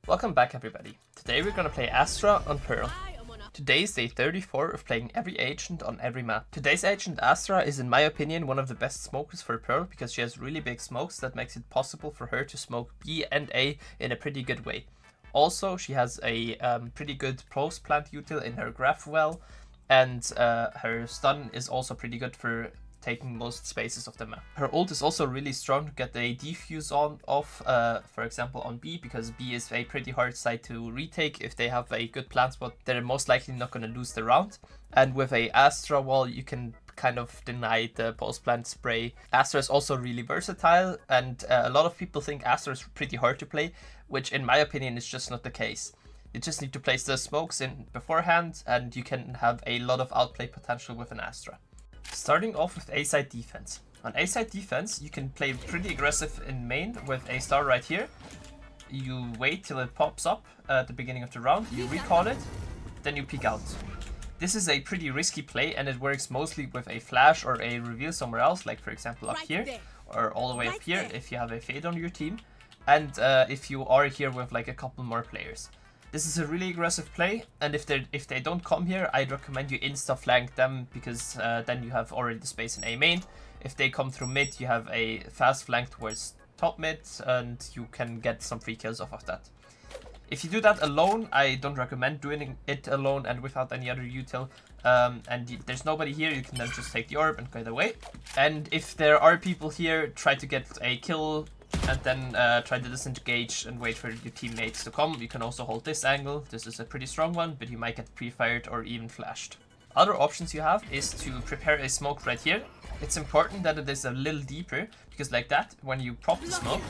Welcome back everybody. Today we're gonna play Astra on Pearl. Today is day 34 of playing every agent on every map. Today's agent Astra is in my opinion one of the best smokers for Pearl because she has really big smokes that makes it possible for her to smoke B and A in a pretty good way. Also she has a pretty good post plant util in her graph well, and her stun is also pretty good for taking most spaces of the map. Her ult is also really strong to get a defuse off, for example on B, because B is a pretty hard side to retake. If they have a good plant spot, they're most likely not going to lose the round. And with a Astra wall, you can kind of deny the post plant spray. Astra is also really versatile, and a lot of people think Astra is pretty hard to play, which in my opinion is just not the case. You just need to place the smokes in beforehand, and you can have a lot of outplay potential with an Astra. Starting off with A-side defense. On A-side defense, you can play pretty aggressive in main with a star right here. You wait till it pops up at the beginning of the round, you recall it, then you peek out. This is a pretty risky play, and it works mostly with a flash or a reveal somewhere else, like for example up here, or all the way up here if you have a fade on your team, and if you are here with like a couple more players. This is a really aggressive play, and if they don't come here, I'd recommend you insta flank them, because then you have already the space in A main. If they come through mid, you have a fast flank towards top mid, and you can get some free kills off of that. If you do that alone, I don't recommend doing it alone and without any other util. And there's nobody here, you can then just take the orb and get away. And if there are people here, try to get a kill, and then try to disengage and wait for your teammates to come. You can also hold this angle. This is a pretty strong one, but you might get pre-fired or even flashed. Other options you have is to prepare a smoke right here. It's important that it is a little deeper, because like that, when you pop the smoke,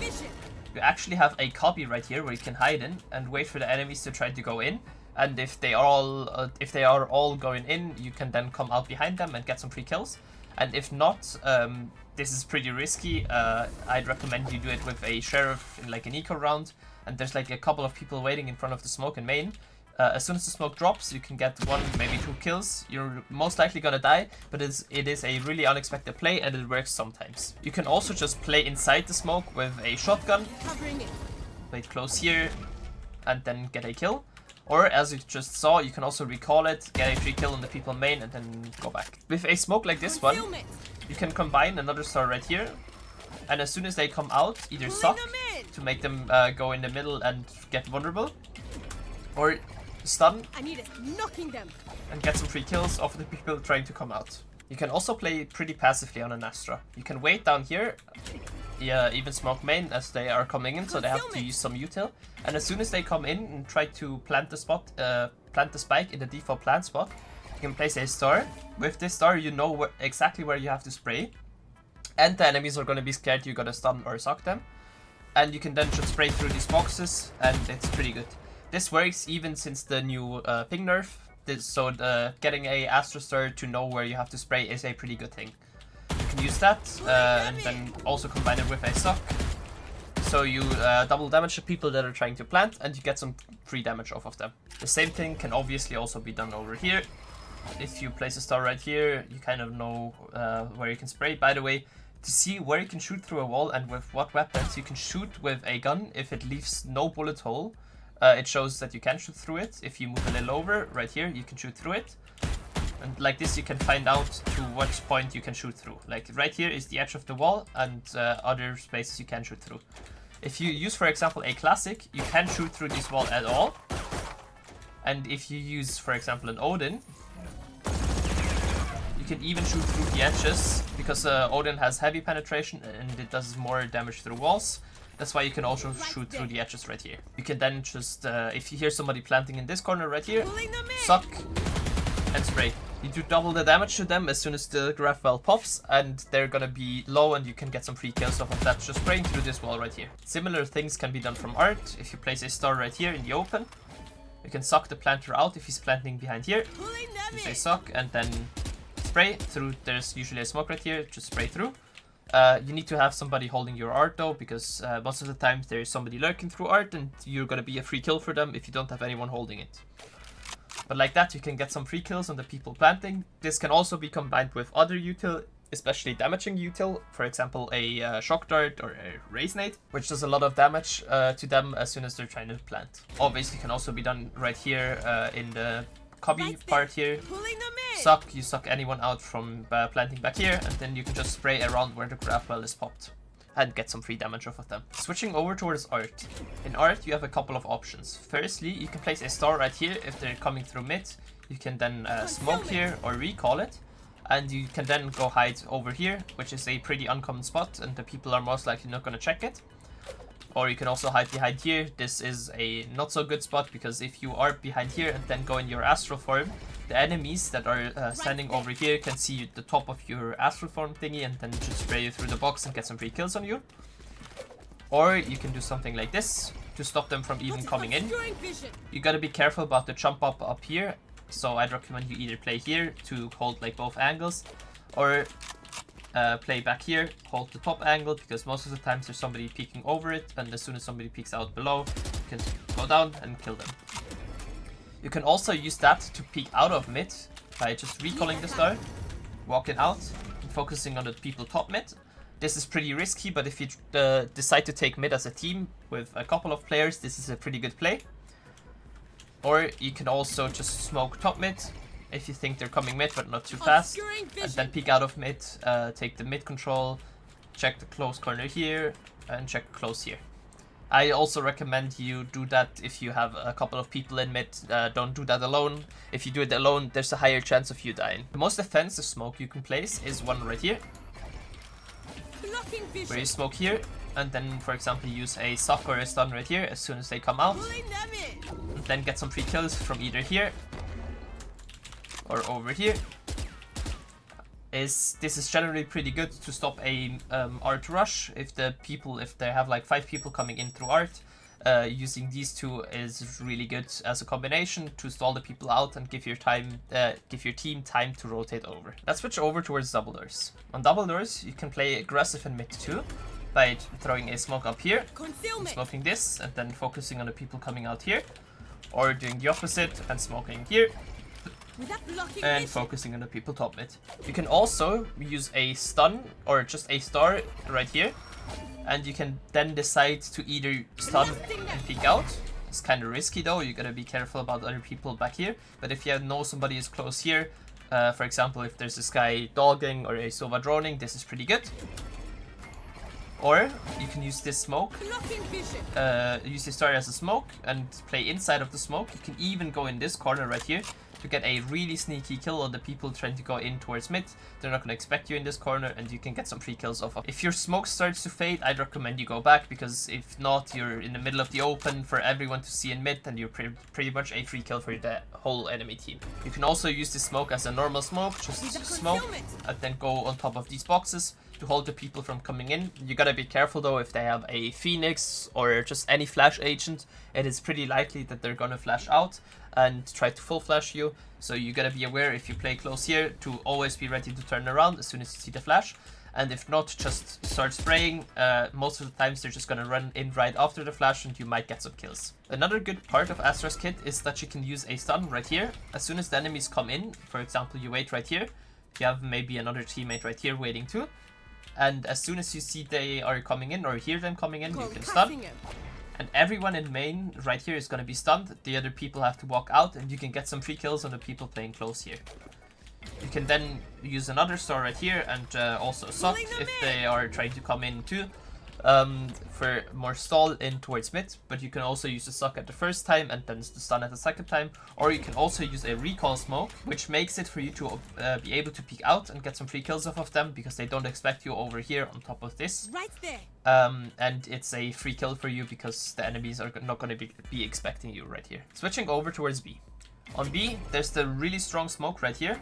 you actually have a copy right here where you can hide in and wait for the enemies to try to go in. And if they are all going in, you can then come out behind them and get some free kills. And if not, this is pretty risky. I'd recommend you do it with a sheriff in like an eco round, and there's like a couple of people waiting in front of the smoke in main. As soon as the smoke drops, you can get 1, maybe 2 kills. You're most likely gonna die, but it is a really unexpected play, and it works sometimes. You can also just play inside the smoke with a shotgun, wait close here, and then get a kill. Or, as you just saw, you can also recall it, get a free kill on the people main, and then go back. With a smoke like this one, you can combine another star right here, and as soon as they come out, either suck to make them go in the middle and get vulnerable, or stun and get some free kills off the people trying to come out. You can also play pretty passively on an Astra. You can wait down here, even smoke main as they are coming in, so they have to use some util. And as soon as they come in and try to plant the spike in the default plant spot, you can place a star. With this star, you know exactly where you have to spray, and the enemies are going to be scared you're going to stun or suck them. And you can then just spray through these boxes, and it's pretty good. This works even since the new ping nerf. So getting a Astra star to know where you have to spray is a pretty good thing. You can use that, and then also combine it with a suck. So you double damage the people that are trying to plant, and you get some free damage off of them. The same thing can obviously also be done over here. If you place a star right here, you kind of know where you can spray. By the way, to see where you can shoot through a wall and with what weapons you can shoot with a gun, if it leaves no bullet hole, it shows that you can shoot through it. If you move a little over, right here, you can shoot through it. And like this, you can find out to what point you can shoot through. Like right here is the edge of the wall, and other spaces you can shoot through. If you use, for example, a classic, you can shoot through this wall at all. And if you use, for example, an Odin, you can even shoot through the edges, because Odin has heavy penetration and it does more damage through walls. That's why you can also shoot through the edges right here. You can then just, if you hear somebody planting in this corner right here, suck and spray. You do double the damage to them as soon as the graph well pops, and they're gonna be low and you can get some free kills off of that just spraying through this wall right here. Similar things can be done from art. If you place a star right here in the open, you can suck the planter out if he's planting behind here. You say suck and then spray through. There's usually a smoke right here, just spray through. You need to have somebody holding your art though, because most of the time there is somebody lurking through art, and you're gonna be a free kill for them if you don't have anyone holding it. But like that, you can get some free kills on the people planting. This can also be combined with other util. especially damaging util, for example a shock dart or a raise nade, which does a lot of damage to them as soon as they're trying to plant. Obviously can also be done right here in the cubby part here. You suck anyone out from planting back here, and then you can just spray around where the grab well is popped and get some free damage off of them. Switching over towards art. In art you have a couple of options. Firstly, you can place a star right here if they're coming through mid. You can then smoke here or recall it, and you can then go hide over here, which is a pretty uncommon spot and the people are most likely not going to check it. Or you can also hide behind here. This is a not so good spot because if you are behind here and then go in your astral form, the enemies that are standing over here can see the top of your astral form thingy and then just spray you through the box and get some free kills on you. Or you can do something like this to stop them from even coming in. You gotta be careful about the jump up here, so I'd recommend you either play here to hold like both angles, or play back here, hold the top angle, because most of the times there's somebody peeking over it, and as soon as somebody peeks out below, you can go down and kill them. You can also use that to peek out of mid by just recalling the star, walking out, and focusing on the people top mid. This is pretty risky, but if you decide to take mid as a team with a couple of players, this is a pretty good play. Or you can also just smoke top mid if you think they're coming mid but not too fast, and then peek out of mid, take the mid control, check the close corner here, and check close here. I also recommend you do that if you have a couple of people in mid. Don't do that alone. If you do it alone, there's a higher chance of you dying. The most offensive smoke you can place is one right here, where you smoke here, and then for example use a suck or a stun right here as soon as they come out, and then get some free kills from either here or over here. This is generally pretty good to stop a art rush. If they have like 5 people coming in through art, using these two is really good as a combination to stall the people out and give your team time to rotate over. Let's switch over towards double doors. On double doors, you can play aggressive in mid too by throwing a smoke up here, and smoking this, and then focusing on the people coming out here, or doing the opposite and smoking here and focusing on the people top mid. You can also use a stun or just a star right here, and you can then decide to either stun and peek out. It's kind of risky though, you gotta be careful about other people back here, but if you know somebody is close here, for example if there's this guy dogging or a Sova droning, this is pretty good. Or you can use this smoke, use this star as a smoke and play inside of the smoke. You can even go in this corner right here to get a really sneaky kill on the people trying to go in towards mid. They're not going to expect you in this corner, and you can get some free kills off of. If your smoke starts to fade, I'd recommend you go back, because if not, you're in the middle of the open for everyone to see in mid, and you're pretty much a free kill for the whole enemy team. You can also use this smoke as a normal smoke, just smoke and then go on top of these boxes to hold the people from coming in. You gotta be careful though, if they have a Phoenix or just any flash agent, it is pretty likely that they're gonna flash out and try to full flash you. So you gotta be aware if you play close here to always be ready to turn around as soon as you see the flash. And if not, just start spraying. Most of the times they're just gonna run in right after the flash and you might get some kills. Another good part of Astra's kit is that you can use a stun right here. As soon as the enemies come in, for example you wait right here, you have maybe another teammate right here waiting too. And as soon as you see they are coming in or hear them coming in, you can stun. And everyone in main right here is going to be stunned. The other people have to walk out, and you can get some free kills on the people playing close here. You can then use another star right here and also suck if they are trying to come in too, for more stall in towards mid. But you can also use the suck at the first time and then the stun at the second time. Or you can also use a recall smoke, which makes it for you to be able to peek out and get some free kills off of them, because they don't expect you over here on top of this. Right there. And it's a free kill for you because the enemies are not going to be expecting you right here. Switching over towards B. On B, there's the really strong smoke right here.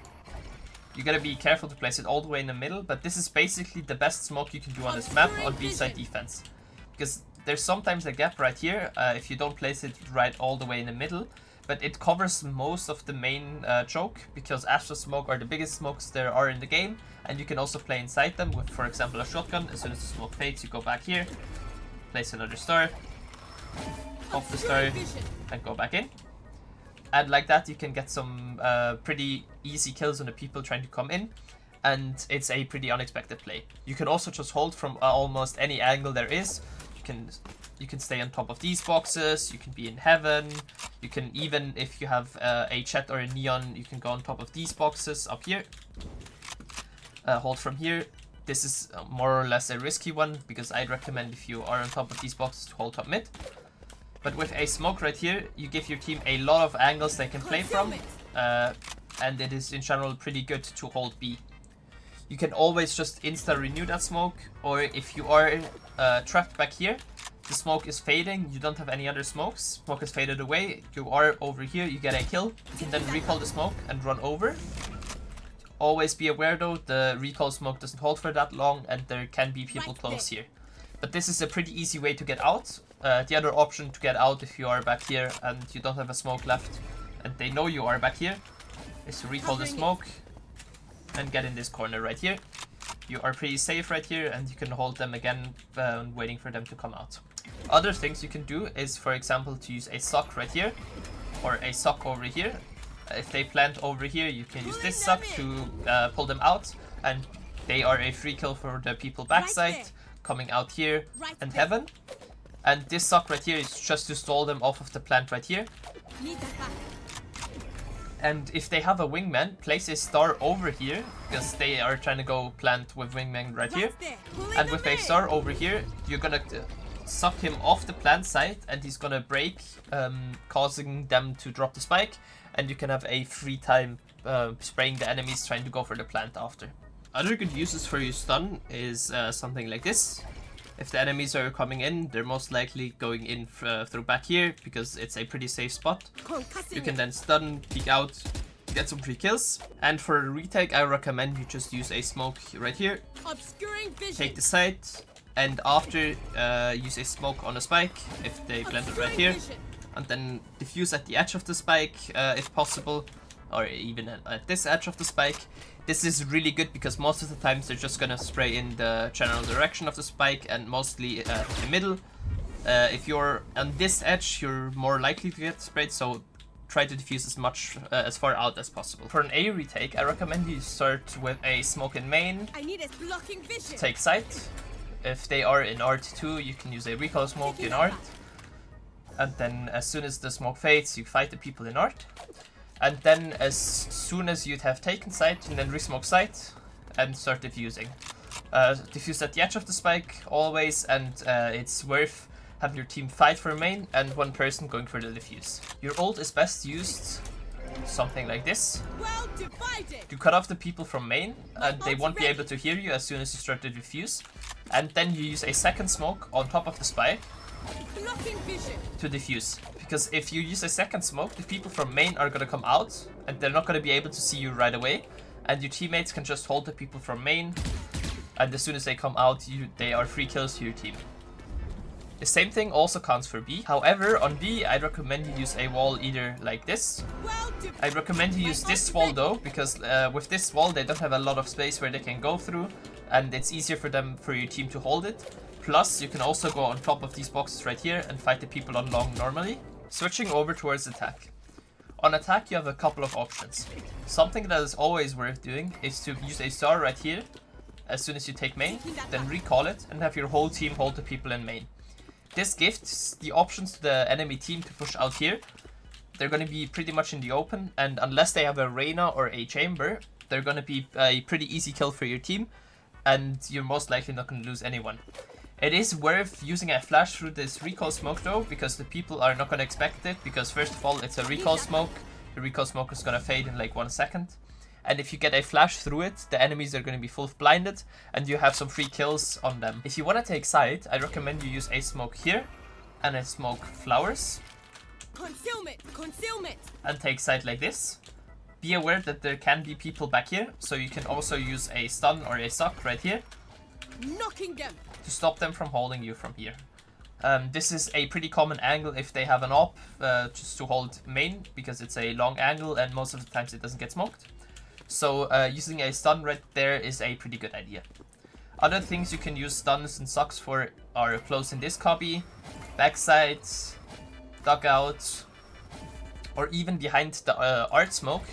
You gotta be careful to place it all the way in the middle, but this is basically the best smoke you can do on this map on B side defense. Because there's sometimes a gap right here if you don't place it right all the way in the middle, but it covers most of the main choke, because Astra smoke are the biggest smokes there are in the game, and you can also play inside them with, for example, a shotgun. As soon as the smoke fades, you go back here, place another star, off the star, and go back in. And like that you can get some pretty easy kills on the people trying to come in. and it's a pretty unexpected play. You can also just hold from almost any angle there is. You can stay on top of these boxes, you can be in heaven, you can even, if you have a jet or a neon, you can go on top of these boxes up here. Hold from here. This is more or less a risky one, because I'd recommend if you are on top of these boxes to hold top mid. But with a smoke right here, you give your team a lot of angles they can play from, and it is in general pretty good to hold B. You can always just insta renew that smoke, or if you are trapped back here, the smoke is fading, you don't have any other smokes, smoke is faded away, you are over here, you get a kill, you can then recall the smoke and run over. Always be aware though, the recall smoke doesn't hold for that long and there can be people close here. But this is a pretty easy way to get out. The other option to get out if you are back here and you don't have a smoke left and they know you are back here is to recall the smoke and get in this corner right here. You are pretty safe right here and you can hold them again, waiting for them to come out. Other things you can do is, for example, to use a sock right here or a sock over here. If they plant over here, you can use this sock to pull them out, and they are a free kill for the people backside, coming out here and heaven. And this sock right here is just to stall them off of the plant right here. And if they have a wingman, place a star over here, because they are trying to go plant with wingman right here. And with a star over here, you're gonna suck him off the plant side and he's gonna break, causing them to drop the spike. And you can have a free time spraying the enemies trying to go for the plant after. Other good uses for your stun is something like this. If the enemies are coming in, they're most likely going in through back here because it's a pretty safe spot. You can then stun, peek out, get some free kills. And for a retake, I recommend you just use a smoke right here. Take the site, and after use a smoke on a spike if they planted right here. And then diffuse at the edge of the spike if possible, or even at this edge of the spike. This is really good because most of the times they're just gonna spray in the general direction of the spike and mostly in the middle. If you're on this edge, you're more likely to get sprayed, so try to diffuse as much as far out as possible. For an A retake, I recommend you start with a smoke in main. Take sight. If they are in art 2, you can use a recall smoke in art. And then as soon as the smoke fades, you fight the people in art. And then as soon as you'd have taken sight, you can then re-smoke sight and start diffusing. Diffuse at the edge of the spike always, and it's worth having your team fight for main and one person going for the diffuse. Your ult is best used something like this. To cut off the people from main, and they won't be able to hear you as soon as you start to diffuse. And then you use a second smoke on top of the spike to diffuse, because if you use a second smoke, the people from main are gonna come out and they're not gonna be able to see you right away, and your teammates can just hold the people from main, and as soon as they come out, they are free kills to your team. The same thing also counts for B. However, on B, I'd recommend you use a wall either like this. I'd recommend you use this wall though, because with this wall they don't have a lot of space where they can go through, and it's easier for your team to hold it. Plus, you can also go on top of these boxes right here and fight the people on long normally. Switching over towards attack. On attack, you have a couple of options. Something that is always worth doing is to use a star right here as soon as you take main, then recall it and have your whole team hold the people in main. This gives the options to the enemy team to push out here. They're going to be pretty much in the open, and unless they have a Reyna or a Chamber, they're going to be a pretty easy kill for your team, and you're most likely not going to lose anyone. It is worth using a flash through this recall smoke though, because the people are not going to expect it, because first of all it's a recall smoke. The recall smoke is going to fade in like 1 second. And if you get a flash through it, the enemies are going to be full blinded and you have some free kills on them. If you want to take side, I recommend you use a smoke here and a smoke flowers. Concealment! And take side like this. Be aware that there can be people back here, so you can also use a stun or a suck right here. Knocking them! To stop them from holding you from here. This is a pretty common angle if they have an op, just to hold main, because it's a long angle and most of the times it doesn't get smoked. So using a stun right there is a pretty good idea. Other things you can use stuns and sucks for are close in this copy, backsides, dugout, or even behind the art smoke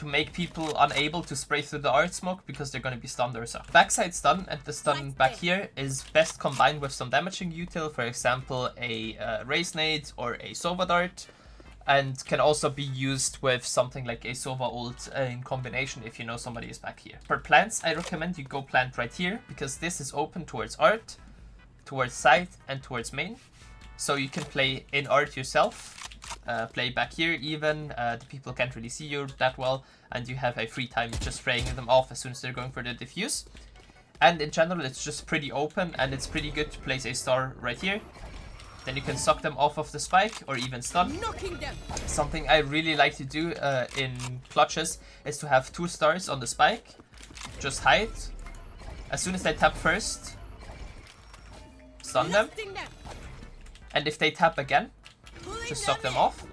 to make people unable to spray through the art smoke because they're going to be stunned or so. Backside stun and the stun back here is best combined with some damaging util, for example a Raise Nade or a Sova Dart, and can also be used with something like a Sova ult in combination if you know somebody is back here. For plants, I recommend you go plant right here because this is open towards art, towards side and towards main. So you can play in art yourself. Play back here even, the people can't really see you that well, and you have a free time just spraying them off as soon as they're going for the diffuse. And in general it's just pretty open, and it's pretty good to place a star right here. Then you can suck them off of the spike or even stun. Something I really like to do in clutches is to have 2 stars on the spike. Just hide. As soon as they tap first, stun them. And if they tap again, just suck them off.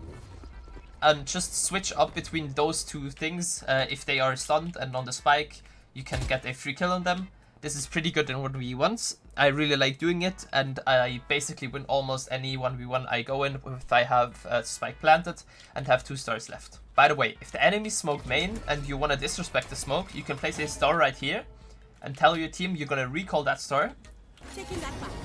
And just switch up between those 2 things. If they are stunned and on the spike, you can get a free kill on them. This is pretty good in 1v1s. I really like doing it, and I basically win almost any 1v1 I go in if I have spike planted and have 2 stars left. By the way, if the enemy smoke main and you want to disrespect the smoke, you can place a star right here and tell your team you're going to recall that star.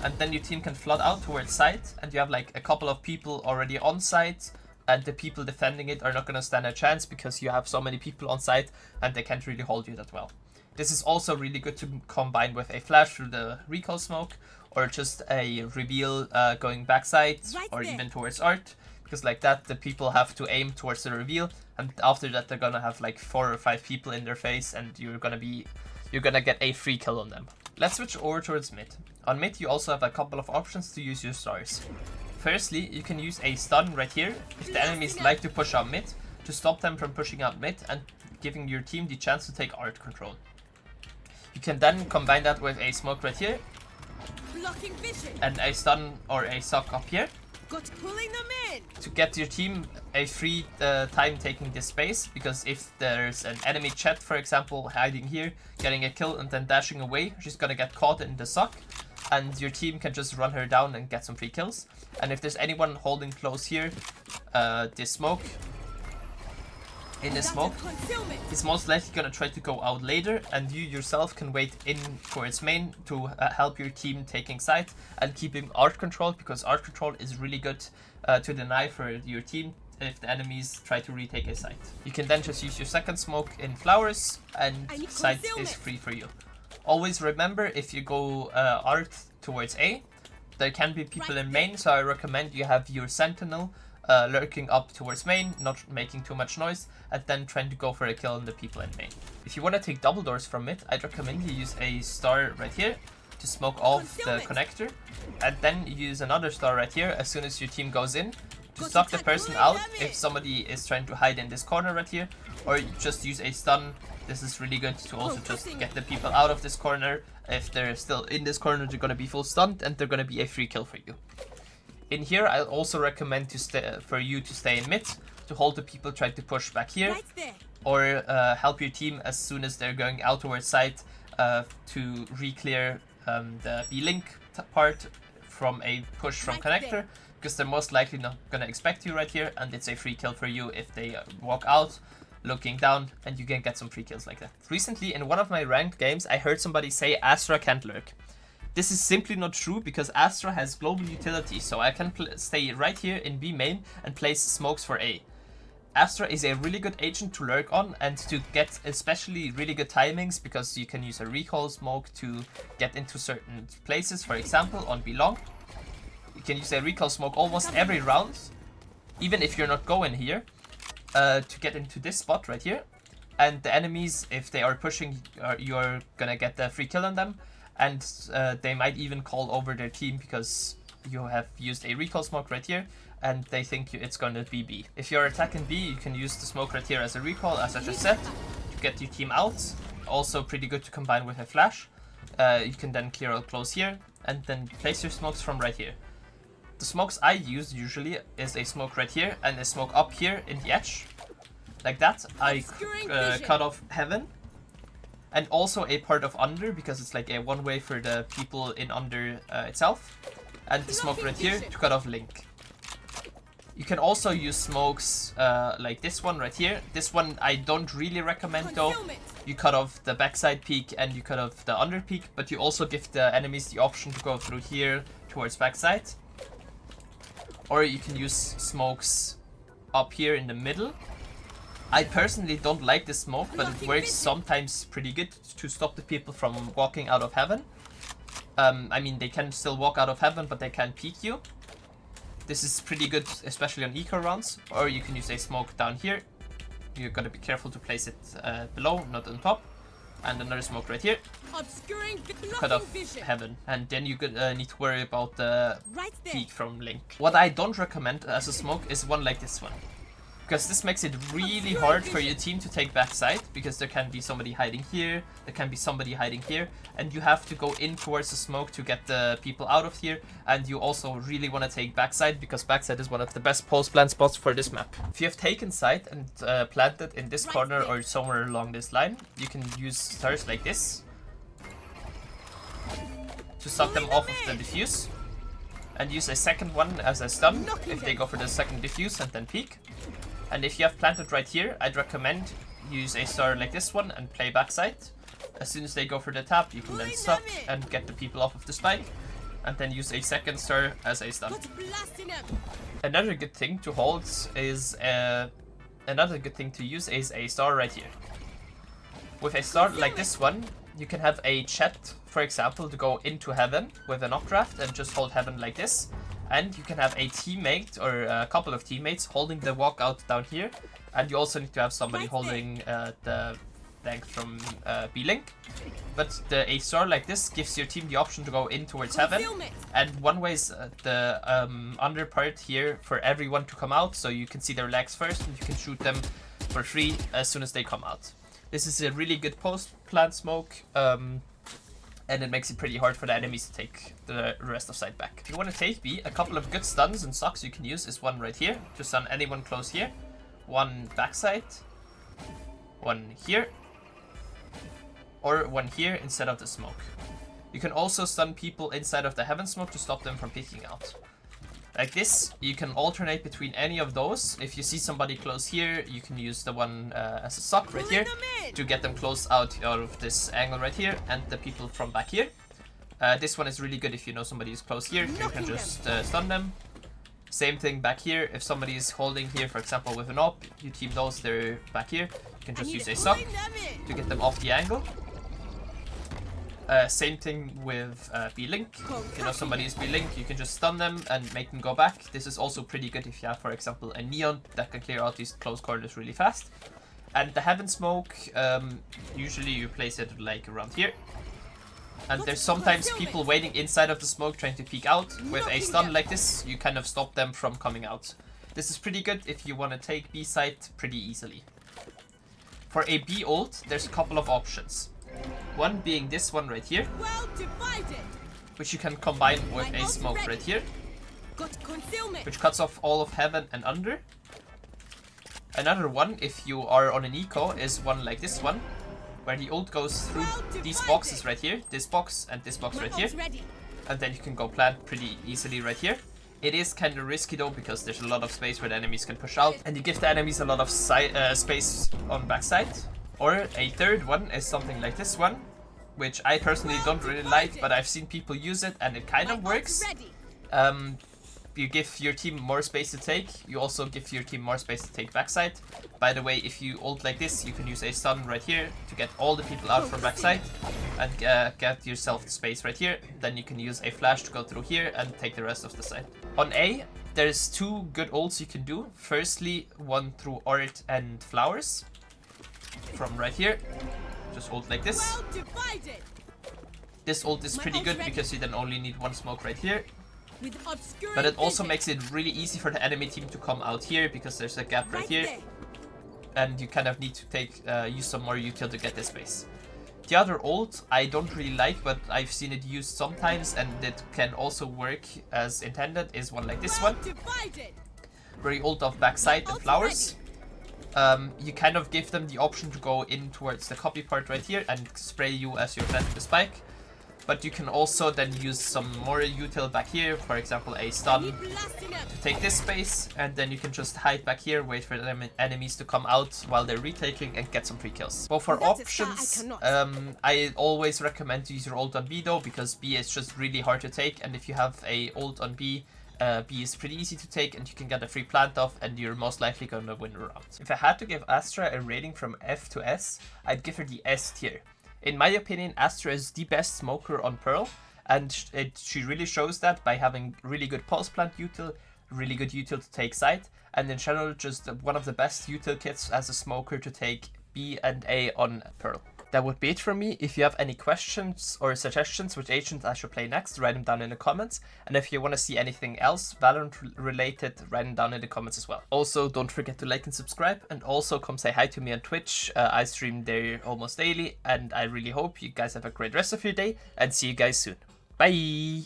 And then your team can flood out towards side, and you have like a couple of people already on site, and the people defending it are not going to stand a chance because you have so many people on site and they can't really hold you that well. This is also really good to combine with a flash through the recall smoke, or just a reveal going backside or even towards art, because like that the people have to aim towards the reveal, and after that they're gonna have like 4 or 5 people in their face, and you're gonna get a free kill on them. Let's switch over towards mid. On mid you also have a couple of options to use your stars. Firstly, you can use a stun right here if the enemies like to push out mid, to stop them from pushing out mid and giving your team the chance to take art control. You can then combine that with a smoke right here and a stun or a suck up here to get your team a free time taking this space, because if there's an enemy chat, for example, hiding here, getting a kill and then dashing away, she's gonna get caught in the suck, and your team can just run her down and get some free kills. And if there's anyone holding close here, this smoke, he's most likely gonna try to go out later, and you yourself can wait in towards main to help your team taking side and keeping art control, because art control is really good to deny for your team if the enemies try to retake a site. You can then just use your second smoke in flowers, and site is free for you. Always remember, if you go art towards A, there can be people in main, so I recommend you have your sentinel lurking up towards main, not making too much noise, and then trying to go for a kill on the people in main. If you want to take double doors from it, I'd recommend you use a star right here to smoke off the connector, and then you use another star right here as soon as your team goes in to suck the person out if somebody is trying to hide in this corner right here, or you just use a stun. This is really good to also just get the people out of this corner. If they're still in this corner, they're going to be full stunned and they're going to be a free kill for you. In here, I'll also recommend for you to stay in mid, to hold the people trying to push back here, or help your team as soon as they're going out towards side to re-clear the B-link part from a push from connector, because they're most likely not going to expect you right here, and it's a free kill for you if they walk out looking down, and you can get some free kills like that. Recently, in one of my ranked games, I heard somebody say Astra can't lurk. This is simply not true, because Astra has global utility, so I can stay right here in B main and place smokes for A. Astra is a really good agent to lurk on and to get especially really good timings, because you can use a recall smoke to get into certain places. For example, on B long, you can use a recall smoke almost every round, even if you're not going here, to get into this spot right here. And the enemies, if they are pushing, you're gonna get the free kill on them. And they might even call over their team because you have used a recall smoke right here, and they think it's going to be B. If you're attacking B, you can use the smoke right here as a recall, as I just said, to get your team out. Also pretty good to combine with a flash. You can then clear out close here, and then place your smokes from right here. The smokes I use usually is a smoke right here and a smoke up here in the edge. Like that, I cut off heaven. And also a part of under, because it's like a one way for the people in under itself. And the smoke right here to cut off link. You can also use smokes like this one right here. This one I don't really recommend though. You cut off the backside peak and you cut off the under peak, but you also give the enemies the option to go through here towards backside. Or you can use smokes up here in the middle. I personally don't like this smoke, but it works sometimes pretty good to stop the people from walking out of heaven. I mean, they can still walk out of heaven, but they can't peek you. This is pretty good, especially on eco rounds. Or you can use a smoke down here. You gotta be careful to place it below, not on top. And another smoke right here. Cut off heaven. And then you need to worry about the peek from Link. What I don't recommend as a smoke is one like this one. Because this makes it really hard for your team to take backside, because there can be somebody hiding here, there can be somebody hiding here, and you have to go in towards the smoke to get the people out of here, and you also really want to take backside, because backside is one of the best post plant spots for this map. If you have taken side and planted in this corner or somewhere along this line, you can use stars like this to suck them off of the diffuse, and use a second one as a stun if they go for the second diffuse and then peek. And if you have planted right here, I'd recommend use a star like this one and play backside. As soon as they go for the tap, you can then stop and get the people off of the spike. And then use a second star as a stun. Another good thing to hold is another good thing to use is a star right here. With a star like this one, you can have a chat, for example, to go into heaven with an updraft and just hold heaven like this. And you can have a teammate or a couple of teammates holding the walkout down here. And you also need to have somebody holding the tank from B-Link. But a star like this gives your team the option to go in towards heaven. And one way is the under part here for everyone to come out. So you can see their legs first and you can shoot them for free as soon as they come out. This is a really good post-plant smoke. And it makes it pretty hard for the enemies to take the rest of side back. If you want to take B, a couple of good stuns and socks you can use is one right here, to stun anyone close here. One backside. One here. Or one here instead of the smoke. You can also stun people inside of the heaven smoke to stop them from peeking out. Like this, you can alternate between any of those. If you see somebody close here, you can use the one as a sock right here to get them close out of this angle right here, and the people from back here. This one is really good if you know somebody is close here. You can just stun them. Same thing back here. If somebody is holding here, for example, with an op, you team those, they're back here. You can just use a sock to get them off the angle. Same thing with B-Link. If you know somebody is B-Link, you can just stun them and make them go back. This is also pretty good if you have, for example, a Neon that can clear out these close corners really fast. And the Heaven Smoke, usually you place it like around here. And there's sometimes people waiting inside of the smoke trying to peek out. With a stun like this, you kind of stop them from coming out. This is pretty good if you want to take B site pretty easily. For a B ult, there's a couple of options. One being this one right here, which you can combine with a smoke right here, which cuts off all of heaven and under. Another one, if you are on an eco, is one like this one, where the ult goes through these boxes right here, this box and this box right here, and then you can go plant pretty easily right here. It is kind of risky though, because there's a lot of space where the enemies can push out, and you give the enemies a lot of space on backside. Or a third one is something like this one, which I personally don't really like, but I've seen people use it and it kind of works. You give your team more space to take, you also give your team more space to take backside. By the way, if you ult like this, you can use a stun right here to get all the people out from backside and get yourself the space right here. Then you can use a flash to go through here and take the rest of the side. On A, there's two good ults you can do. Firstly, one through Art and Flowers. From right here, just ult like this. This ult is pretty good because you then only need one smoke right here. But it also makes it really easy for the enemy team to come out here because there's a gap right here. And you kind of need to take use some more util to get this space. The other ult I don't really like, but I've seen it used sometimes and it can also work as intended, is one like this one, where you ult off backside and Flowers. You kind of give them the option to go in towards the copy part right here and spray you as you're planting the spike. but you can also then use some more util back here, for example a stun to take this space, and then you can just hide back here, wait for the enemies to come out while they're retaking and get some free kills. But for options, I always recommend to use your ult on B though, because B is just really hard to take, and if you have a ult on B, B is pretty easy to take and you can get a free plant off and you're most likely gonna win the round. If I had to give Astra a rating from F to S, I'd give her the S tier. In my opinion, Astra is the best smoker on Pearl, and she really shows that by having really good pulse plant util, really good util to take site, and in general just one of the best util kits as a smoker to take B and A on Pearl. That would be it from me. If you have any questions or suggestions which agent I should play next, write them down in the comments. And if you want to see anything else Valorant related, write them down in the comments as well. Also, don't forget to like and subscribe, and also come say hi to me on Twitch. I stream there almost daily, and I really hope you guys have a great rest of your day, and see you guys soon. Bye!